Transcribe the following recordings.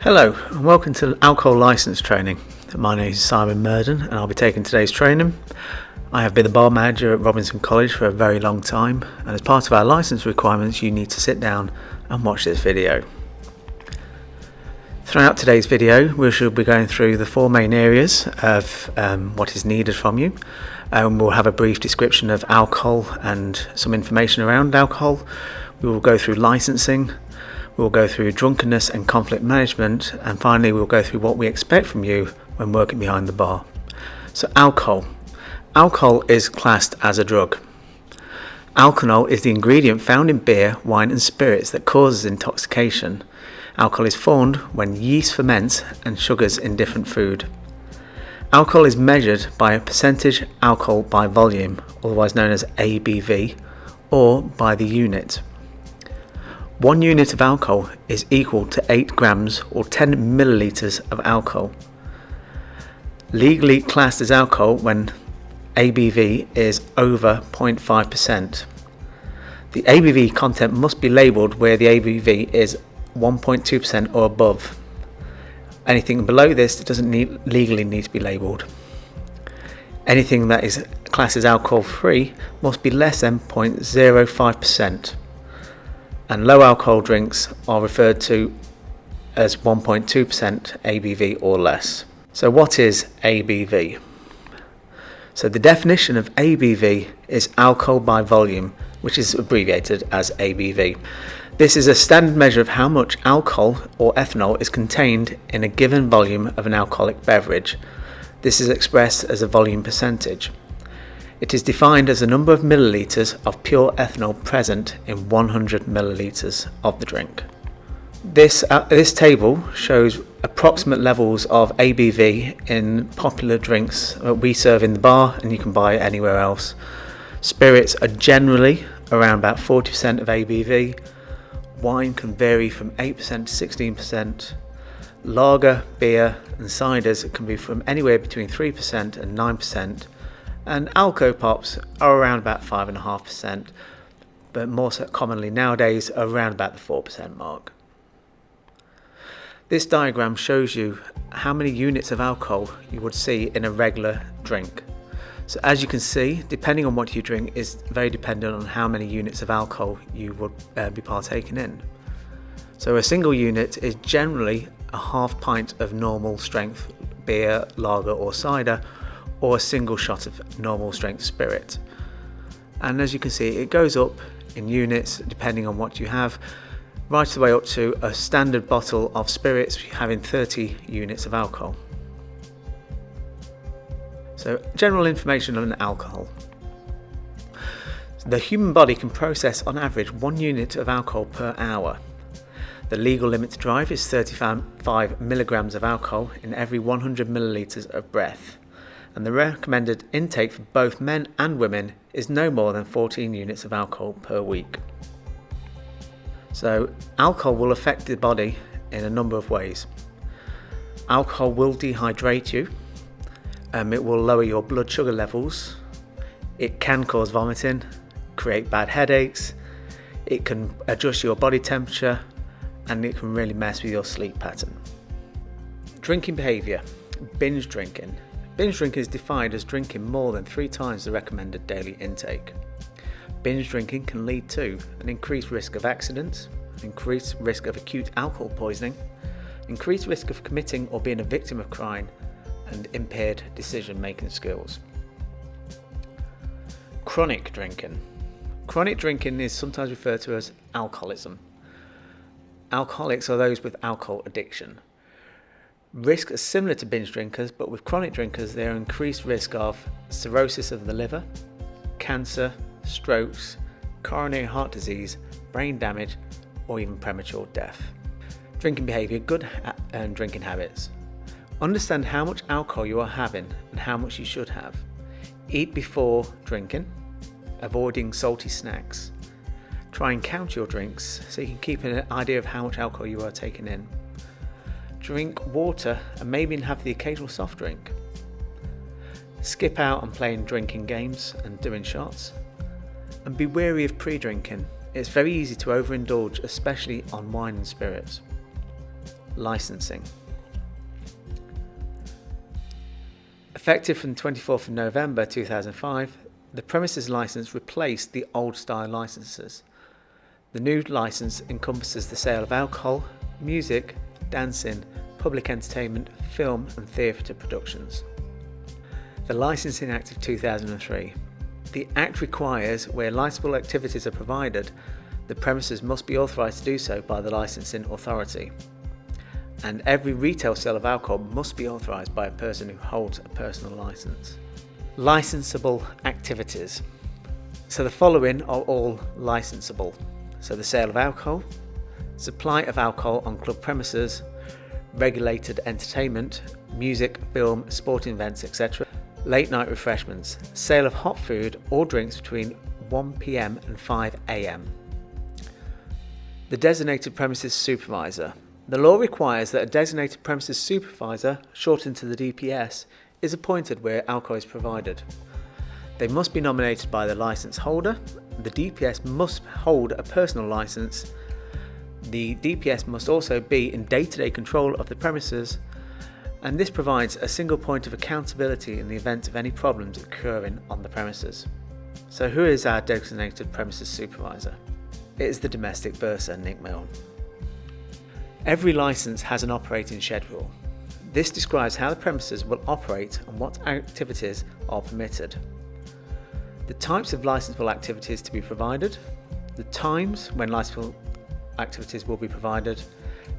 Hello and welcome to Alcohol Licence Training. My name is Simon Murden and I'll be taking today's training. I have been the bar manager at Robinson College for a very long time, and as part of our licence requirements you need to sit down and watch this video. Throughout today's video we shall be going through the four main areas of what is needed from you. We'll have a brief description of alcohol and some information around alcohol. We will go through licensing. We'll go through drunkenness and conflict management, and finally we'll go through what we expect from you when working behind the bar. So alcohol. Alcohol is classed as a drug. Alcohol is the ingredient found in beer, wine and spirits that causes intoxication. Alcohol is formed when yeast ferments and sugars in different food. Alcohol is measured by a percentage alcohol by volume, otherwise known as ABV, or by the unit. 1 unit of alcohol is equal to 8 grams or 10 millilitres of alcohol. Legally classed as alcohol when ABV is over 0.5%. The ABV content must be labelled where the ABV is 1.2% or above. Anything below this doesn't legally need to be labelled. Anything that is classed as alcohol free must be less than 0.05%. and low alcohol drinks are referred to as 1.2% ABV or less. So what is ABV? So the definition of ABV is alcohol by volume, which is abbreviated as ABV. This is a standard measure of how much alcohol or ethanol is contained in a given volume of an alcoholic beverage. This is expressed as a volume percentage. It is defined as the number of millilitres of pure ethanol present in 100 millilitres of the drink. This table shows approximate levels of ABV in popular drinks that we serve in the bar and you can buy anywhere else. Spirits are generally around about 40% of ABV. Wine can vary from 8% to 16%. Lager, beer and ciders can be from anywhere between 3% and 9%. And Alco Pops are around about 5.5%, but more so commonly nowadays are around about the 4% mark. This diagram shows you how many units of alcohol you would see in a regular drink. So as you can see, depending on what you drink is very dependent on how many units of alcohol you would be partaking in. So a single unit is generally a half pint of normal strength beer, lager or cider, or a single shot of normal strength spirit. And as you can see, it goes up in units depending on what you have, right the way up to a standard bottle of spirits having 30 units of alcohol. So general information on alcohol. The human body can process on average 1 unit of alcohol per hour. The legal limit to drive is 35 milligrams of alcohol in every 100 millilitres of breath. And the recommended intake for both men and women is no more than 14 units of alcohol per week. So alcohol will affect the body in a number of ways. Alcohol will dehydrate you, it will lower your blood sugar levels, it can cause vomiting, create bad headaches, it can adjust your body temperature, and it can really mess with your sleep pattern. Drinking behaviour. Binge drinking. Binge drinking is defined as drinking more than 3 times the recommended daily intake. Binge drinking can lead to an increased risk of accidents, increased risk of acute alcohol poisoning, increased risk of committing or being a victim of crime, and impaired decision-making skills. Chronic drinking. Chronic drinking is sometimes referred to as alcoholism. Alcoholics are those with alcohol addiction. Risk is similar to binge drinkers, but with chronic drinkers there are increased risk of cirrhosis of the liver, cancer, strokes, coronary heart disease, brain damage, or even premature death. Drinking behaviour. Good drinking habits. Understand how much alcohol you are having and how much you should have. Eat before drinking, avoiding salty snacks. Try and count your drinks so you can keep an idea of how much alcohol you are taking in. Drink water and maybe have the occasional soft drink. Skip out on playing drinking games and doing shots. And be wary of pre-drinking. It's very easy to overindulge, especially on wine and spirits. licensing. Effective from the 24th of November 2005, the premises license replaced the old style licenses. The new license encompasses the sale of alcohol, music, dancing, public entertainment, film and theatre productions. The Licensing Act of 2003. The Act requires where licensable activities are provided, the premises must be authorised to do so by the licensing authority. And every retail sale of alcohol must be authorised by a person who holds a personal licence. Licensable activities. So the following are all licensable. So the sale of alcohol, supply of alcohol on club premises, regulated entertainment, music, film, sporting events, etc. Late night refreshments, sale of hot food or drinks between 1 p.m. and 5 a.m. The designated premises supervisor. The law requires that a designated premises supervisor, shortened to the DPS, is appointed where alcohol is provided. They must be nominated by the licence holder. The DPS must hold a personal licence. The DPS must also be in day-to-day control of the premises, and this provides a single point of accountability in the event of any problems occurring on the premises. So who is our designated premises supervisor? It is the domestic bursar, Nick Milne. Every licence has an operating schedule. This describes how the premises will operate and what activities are permitted. The types of licensable activities to be provided, the times when licensable activities will be provided,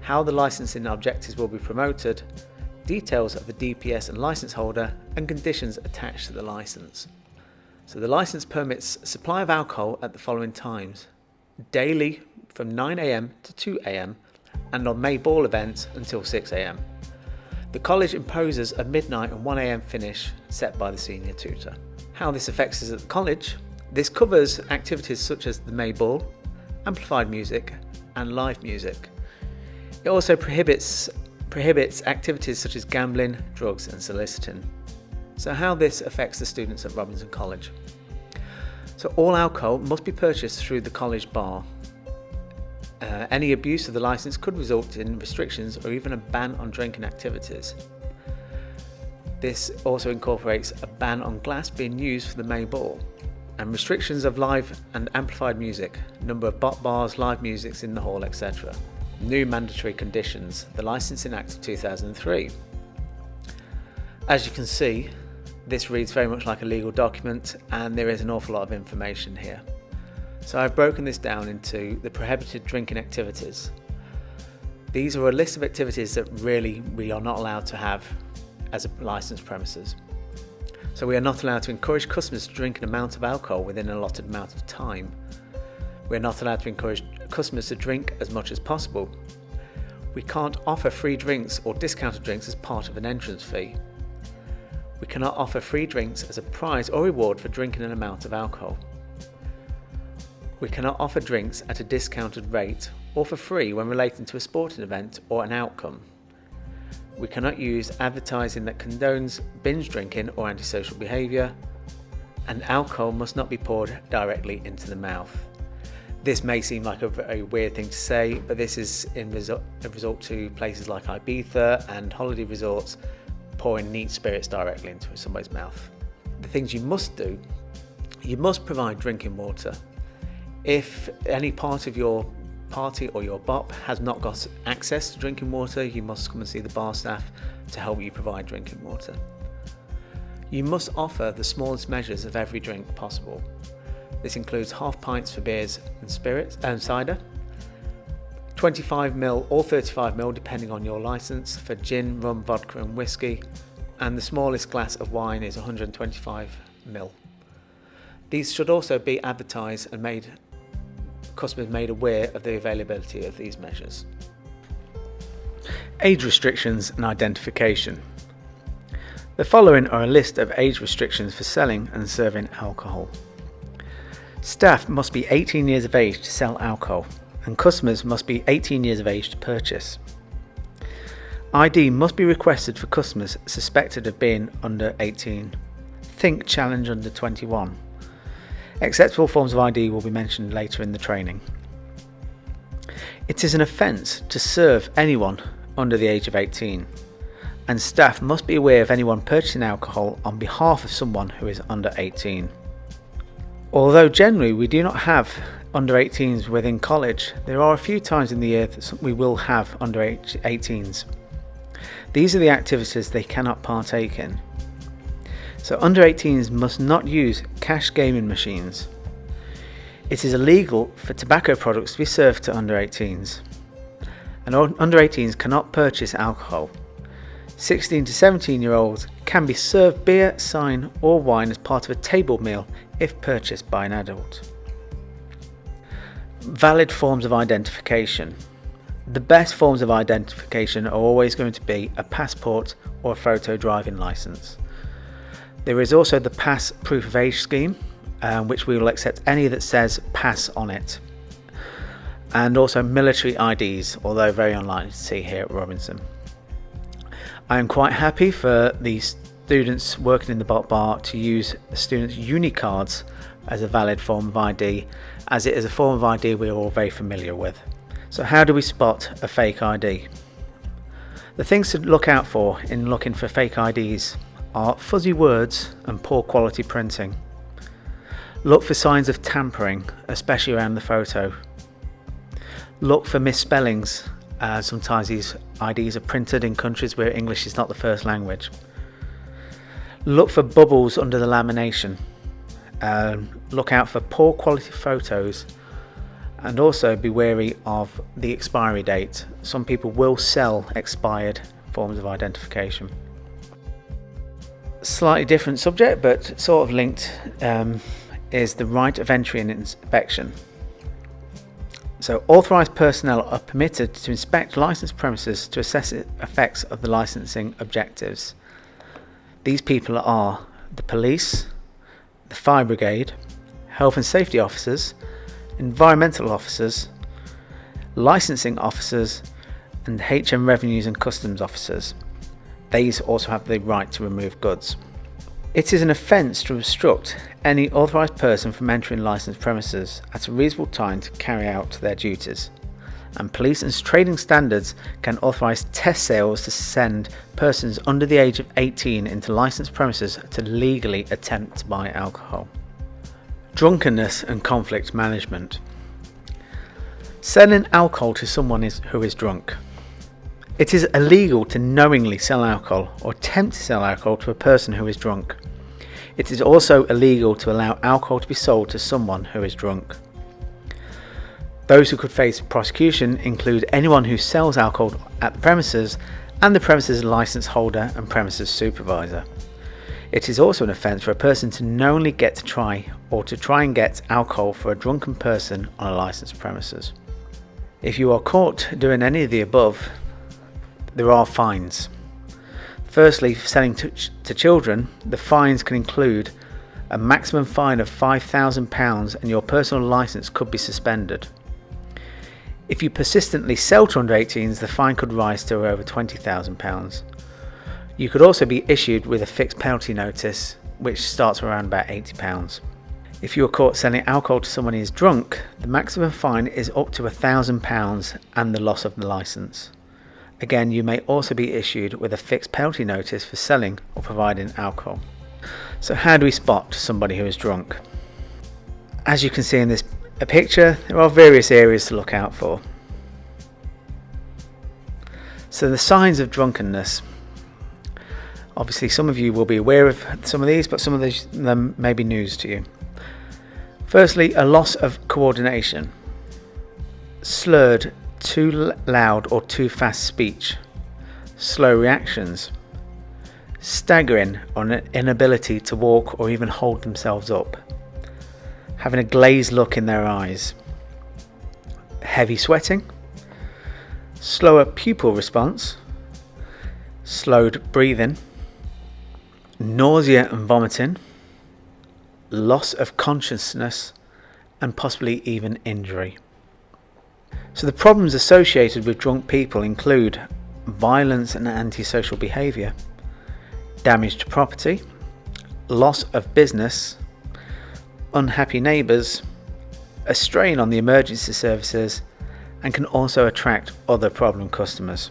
how the licensing objectives will be promoted, details of the DPS and licence holder, and conditions attached to the licence. So the licence permits supply of alcohol at the following times: daily from 9 a.m. to 2 a.m. and on May ball events until 6 a.m. The college imposes a midnight and 1 a.m. finish set by the senior tutor. How this affects us at the college: this covers activities such as the May ball, amplified music and live music. It also prohibits activities such as gambling, drugs and soliciting. So how this affects the students at Robinson College. So all alcohol must be purchased through the college bar. Any abuse of the licence could result in restrictions or even a ban on drinking activities. This also incorporates a ban on glass being used for the May ball, and restrictions of live and amplified music, number of bars, live musics in the hall, etc. New mandatory conditions, the Licensing Act of 2003. As you can see, this reads very much like a legal document, and there is an awful lot of information here. So I've broken this down into the prohibited drinking activities. These are a list of activities that really we are not allowed to have as a licensed premises. So we are not allowed to encourage customers to drink an amount of alcohol within an allotted amount of time. We're not allowed to encourage customers to drink as much as possible. We can't offer free drinks or discounted drinks as part of an entrance fee. We cannot offer free drinks as a prize or reward for drinking an amount of alcohol. We cannot offer drinks at a discounted rate or for free when relating to a sporting event or an outcome. We cannot use advertising that condones binge drinking or antisocial behaviour, and alcohol must not be poured directly into the mouth. This may seem like a very weird thing to say, but this is a result to places like Ibiza and holiday resorts pouring neat spirits directly into somebody's mouth. The things you must do: you must provide drinking water. If any part of your party or your BOP has not got access to drinking water, you must come and see the bar staff to help you provide drinking water. You must offer the smallest measures of every drink possible. This includes half pints for beers and spirits and cider, 25ml or 35ml depending on your licence for gin, rum, vodka and whiskey, and the smallest glass of wine is 125ml. These should also be advertised and customers made aware of the availability of these measures. Age restrictions and identification. The following are a list of age restrictions for selling and serving alcohol. Staff must be 18 years of age to sell alcohol, and customers must be 18 years of age to purchase. ID must be requested for customers suspected of being under 18. Think challenge under 21. Acceptable forms of ID will be mentioned later in the training. It is an offence to serve anyone under the age of 18, and staff must be aware of anyone purchasing alcohol on behalf of someone who is under 18. Although generally we do not have under 18s within college, there are a few times in the year that we will have under 18s. These are the activities they cannot partake in. So under 18s must not use cash gaming machines. It is illegal for tobacco products to be served to under 18s. And under 18s cannot purchase alcohol. 16 to 17 year olds can be served beer, cider or wine as part of a table meal if purchased by an adult. Valid forms of identification. The best forms of identification are always going to be a passport or a photo driving licence. There is also the Pass Proof of Age scheme, which we will accept any that says pass on it. And also military IDs, although very unlikely to see here at Robinson. I am quite happy for the students working in the Bot Bar to use the students' Unicards as a valid form of ID, as it is a form of ID we are all very familiar with. So how do we spot a fake ID? The things to look out for in looking for fake IDs are fuzzy words and poor quality printing. Look for signs of tampering, especially around the photo. Look for misspellings. Sometimes these IDs are printed in countries where English is not the first language. Look for bubbles under the lamination. Look out for poor quality photos, and also be wary of the expiry date. Some people will sell expired forms of identification. Slightly different subject, but sort of linked, is the right of entry and inspection. So authorised personnel are permitted to inspect licensed premises to assess the effects of the licensing objectives. These people are the police, the fire brigade, health and safety officers, environmental officers, licensing officers, and HM revenues and customs officers. These also have the right to remove goods. It is an offence to obstruct any authorised person from entering licensed premises at a reasonable time to carry out their duties, and police and trading standards can authorise test sales to send persons under the age of 18 into licensed premises to legally attempt to buy alcohol. Drunkenness and conflict management. Selling alcohol to someone who is drunk. It is illegal to knowingly sell alcohol or attempt to sell alcohol to a person who is drunk. It is also illegal to allow alcohol to be sold to someone who is drunk. Those who could face prosecution include anyone who sells alcohol at the premises and the premises licence holder and premises supervisor. It is also an offence for a person to knowingly get to try or to try and get alcohol for a drunken person on a licensed premises. If you are caught doing any of the above, there are fines. Firstly, for selling to children, the fines can include a maximum fine of £5,000 and your personal licence could be suspended. If you persistently sell to under 18s, the fine could rise to over £20,000. You could also be issued with a fixed penalty notice, which starts around about £80. If you are caught selling alcohol to someone who is drunk, the maximum fine is up to £1,000 and the loss of the licence. Again, you may also be issued with a fixed penalty notice for selling or providing alcohol. So how do we spot somebody who is drunk? As you can see in this picture, there are various areas to look out for. So the signs of drunkenness. Obviously some of you will be aware of some of these, but some of them may be news to you. Firstly, a loss of coordination. Slurred, too loud or too fast speech, slow reactions, staggering or an inability to walk or even hold themselves up, having a glazed look in their eyes, heavy sweating, slower pupil response, slowed breathing, nausea and vomiting, loss of consciousness, and possibly even injury. So the problems associated with drunk people include violence and antisocial behaviour, damage to property, loss of business, unhappy neighbours, a strain on the emergency services, and can also attract other problem customers.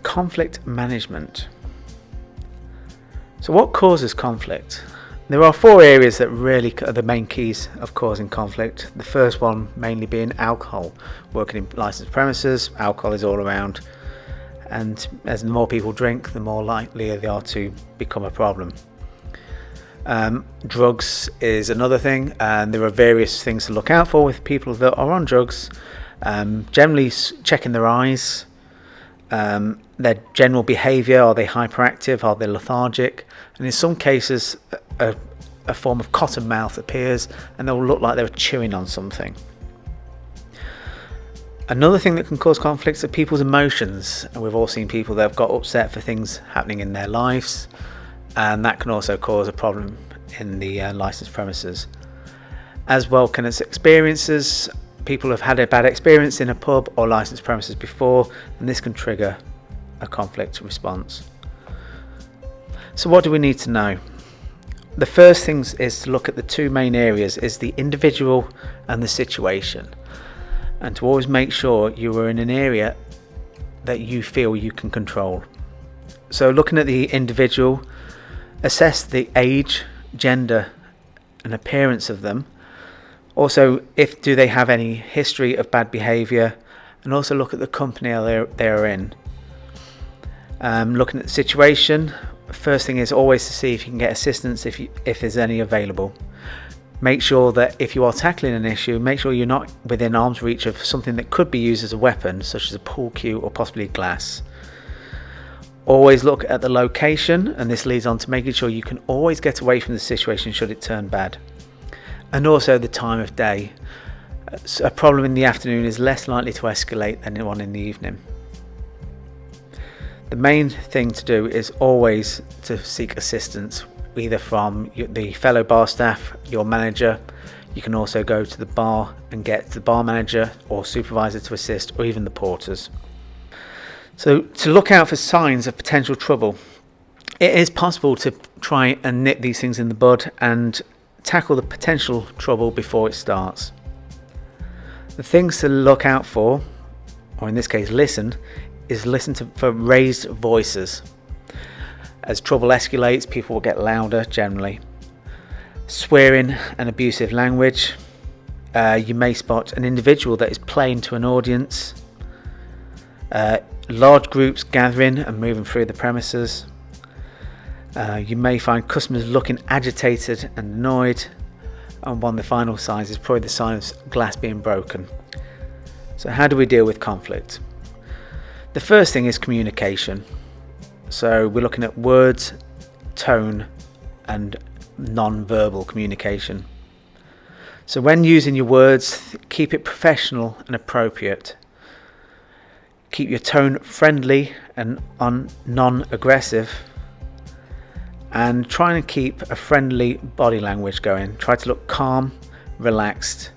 Conflict management. So what causes conflict? There are 4 areas that really are the main keys of causing conflict. The first one mainly being alcohol. Working in licensed premises, alcohol is all around, and as the more people drink, the more likely they are to become a problem. Drugs is another thing, and there are various things to look out for with people that are on drugs. Generally checking their eyes, their general behaviour. Are they hyperactive? Are they lethargic? And in some cases a form of cotton mouth appears and they'll look like they're chewing on something. Another thing that can cause conflicts are people's emotions, and we've all seen people that have got upset for things happening in their lives, and that can also cause a problem in the licensed premises. As well can its experiences. People have had a bad experience in a pub or licensed premises before, and this can trigger a conflict response. So what do we need to know? The first thing is to look at the 2 main areas, is the individual and the situation, and to always make sure you are in an area that you feel you can control. So looking at the individual, assess the age, gender and appearance of them. Also, do they have any history of bad behaviour, and also look at the company they're in. Looking at the situation, first thing is always to see if you can get assistance if there's any available. Make sure that if you are tackling an issue, make sure you're not within arm's reach of something that could be used as a weapon, such as a pool cue or possibly glass. Always look at the location, and this leads on to making sure you can always get away from the situation should it turn bad. And also the time of day. A problem in the afternoon is less likely to escalate than one in the evening. The main thing to do is always to seek assistance, either from the fellow bar staff, your manager. You can also go to the bar and get the bar manager or supervisor to assist, or even the porters. So to look out for signs of potential trouble. It is possible to try and nip these things in the bud and tackle the potential trouble before it starts. The things to look out for, or in this case listen for raised voices. As trouble escalates, people will get louder generally. Swearing and abusive language. You may spot an individual that is playing to an audience. Large groups gathering and moving through the premises. You may find customers looking agitated and annoyed, and one of the final signs is probably the sign of glass being broken. So how do we deal with conflict? The first thing is communication. So we're looking at words, tone and non-verbal communication. So when using your words, keep it professional and appropriate. Keep your tone friendly and non-aggressive. And try and keep a friendly body language going. Try to look calm, relaxed,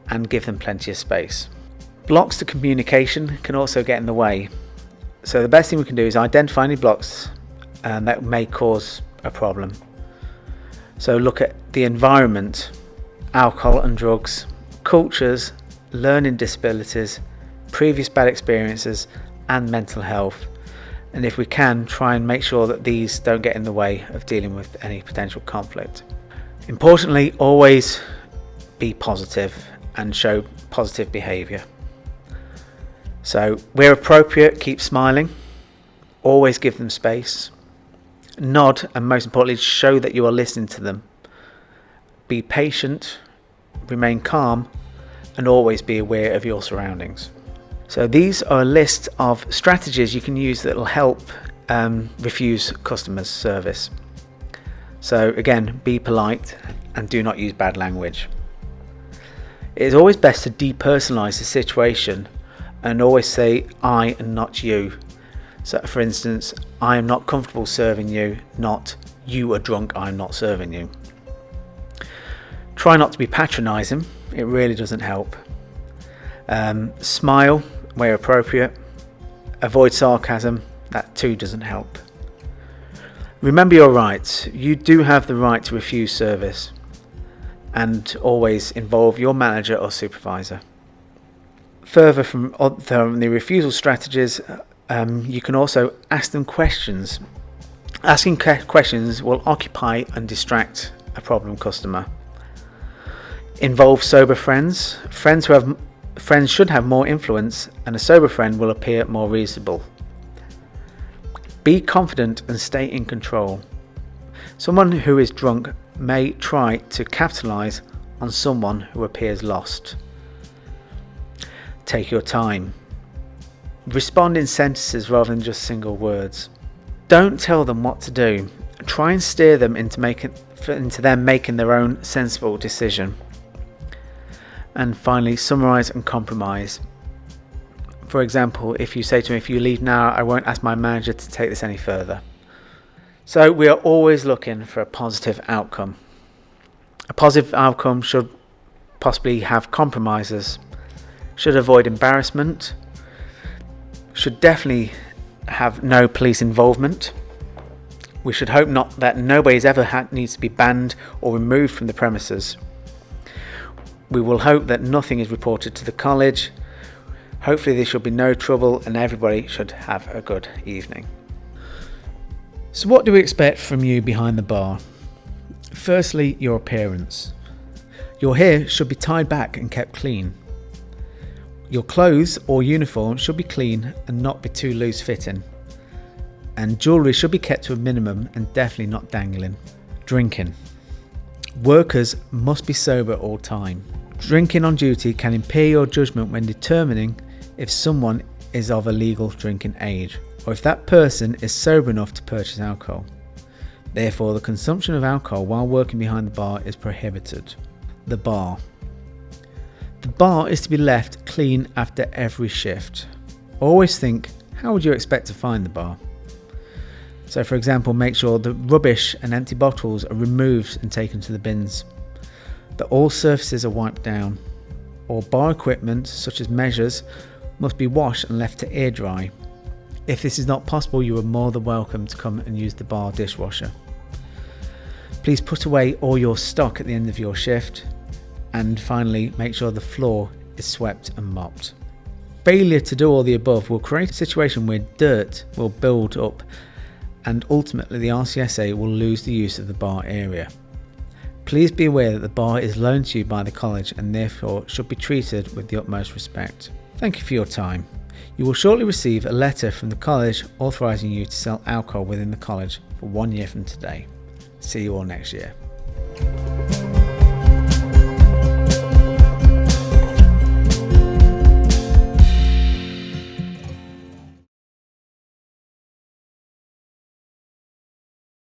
and give them plenty of space. Blocks to communication can also get in the way. So the best thing we can do is identify any blocks that may cause a problem. So look at the environment, alcohol and drugs, cultures, learning disabilities, previous bad experiences, and mental health. And if we can, try and make sure that these don't get in the way of dealing with any potential conflict. Importantly, always be positive and show positive behaviour. So where appropriate, keep smiling, always give them space, nod, and most importantly, show that you are listening to them. Be patient, remain calm, and always be aware of your surroundings. So these are a list of strategies you can use that will help refuse customers' service. So again, be polite and do not use bad language. It is always best to depersonalize the situation and always say I and not you. So for instance, I am not comfortable serving you, not you are drunk, I'm not serving you. Try not to be patronizing, it really doesn't help. Smile where appropriate. Avoid sarcasm, that too doesn't help. Remember your rights. You do have the right to refuse service, and always involve your manager or supervisor. Further from the refusal strategies, You can also ask them questions. Asking questions will occupy and distract a problem customer. Involve sober friends. Friends should have more influence, and a sober friend will appear more reasonable. Be confident and stay in control. Someone who is drunk may try to capitalize on someone who appears lost. Take your time. Respond in sentences rather than just single words. Don't tell them what to do. Try and steer them into them making their own sensible decision. And finally, summarize and compromise. For example, if you say to me, if you leave now, I won't ask my manager to take this any further. So we are always looking for a positive outcome. A positive outcome should possibly have compromises, should avoid embarrassment, should definitely have no police involvement. We should hope not that nobody needs to be banned or removed from the premises. We will hope that nothing is reported to the college. Hopefully there should be no trouble and everybody should have a good evening. So what do we expect from you behind the bar? Firstly, your appearance. Your hair should be tied back and kept clean. Your clothes or uniform should be clean and not be too loose fitting. And jewellery should be kept to a minimum and definitely not dangling. Drinking. Workers must be sober at all time. Drinking on duty can impair your judgment when determining if someone is of a legal drinking age, or if that person is sober enough to purchase alcohol. Therefore, the consumption of alcohol while working behind the bar is prohibited. The bar. The bar is to be left clean after every shift. Always think, how would you expect to find the bar? So for example, make sure the rubbish and empty bottles are removed and taken to the bins, that all surfaces are wiped down. All bar equipment, such as measures, must be washed and left to air dry. If this is not possible, you are more than welcome to come and use the bar dishwasher. Please put away all your stock at the end of your shift. And finally, make sure the floor is swept and mopped. Failure to do all the above will create a situation where dirt will build up and ultimately the RCSA will lose the use of the bar area. Please be aware that the bar is loaned to you by the college and therefore should be treated with the utmost respect. Thank you for your time. You will shortly receive a letter from the college authorising you to sell alcohol within the college for 1 year from today. See you all next year.